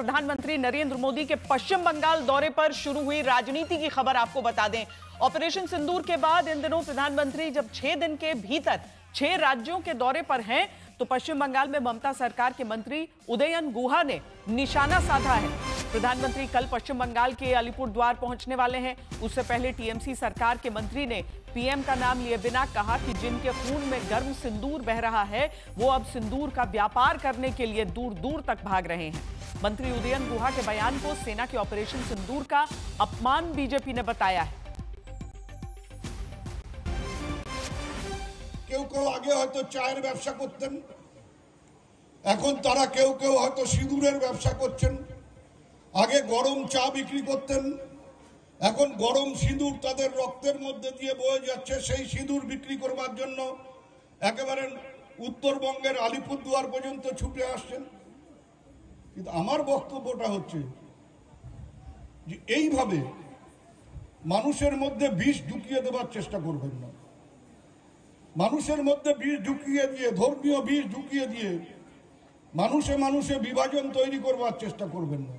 प्रधानमंत्री नरेंद्र मोदी के पश्चिम बंगाल दौरे पर शुरू हुई राजनीति की खबर आपको बता दें। ऑपरेशन सिंदूर के बाद इन दिनों प्रधानमंत्री जब 6 दिन के भीतर 6 राज्यों के दौरे पर हैं, तो पश्चिम बंगाल में ममता सरकार के मंत्री उदयन गुहा ने निशाना साधा है। प्रधानमंत्री कल पश्चिम बंगाल के अलीपुरद्वार पहुंचने वाले हैं। उससे पहले टीएमसी सरकार के मंत्री ने पीएम का नाम लिए बिना कहा कि जिनके खून में गर्म सिंदूर बह रहा है, वो अब सिंदूर का व्यापार करने के लिए दूर दूर तक भाग रहे हैं। मंत्री उदयन गुहा के बयान को सेना के ऑपरेशन सिंदूर का अपमान बीजेपी ने बताया है। কেউ কেউ আগে হয়তো চায়ের ব্যবসা করতেন, এখন তারা কেউ কেউ হয়তো সিঁদুরের ব্যবসা করছেন। আগে গরম চা বিক্রি করতেন, এখন গরম সিঁদুর তাদের রক্তের মধ্যে দিয়ে বয়ে যাচ্ছে। সেই সিঁদুর বিক্রি করবার জন্য একেবারে উত্তরবঙ্গের আলিপুরদুয়ার পর্যন্ত ছুটে আসছেন। কিন্তু আমার বক্তব্যটা হচ্ছে যে এইভাবে মানুষের মধ্যে বিষ ঢুকিয়ে দেওয়ার চেষ্টা করবেন না। মানুষের মধ্যে বিষ ঢুকিয়ে দিয়ে, ধর্মীয় বিষ ঢুকিয়ে দিয়ে মানুষে মানুষে বিভাজন তৈরি করবার চেষ্টা করবেন না।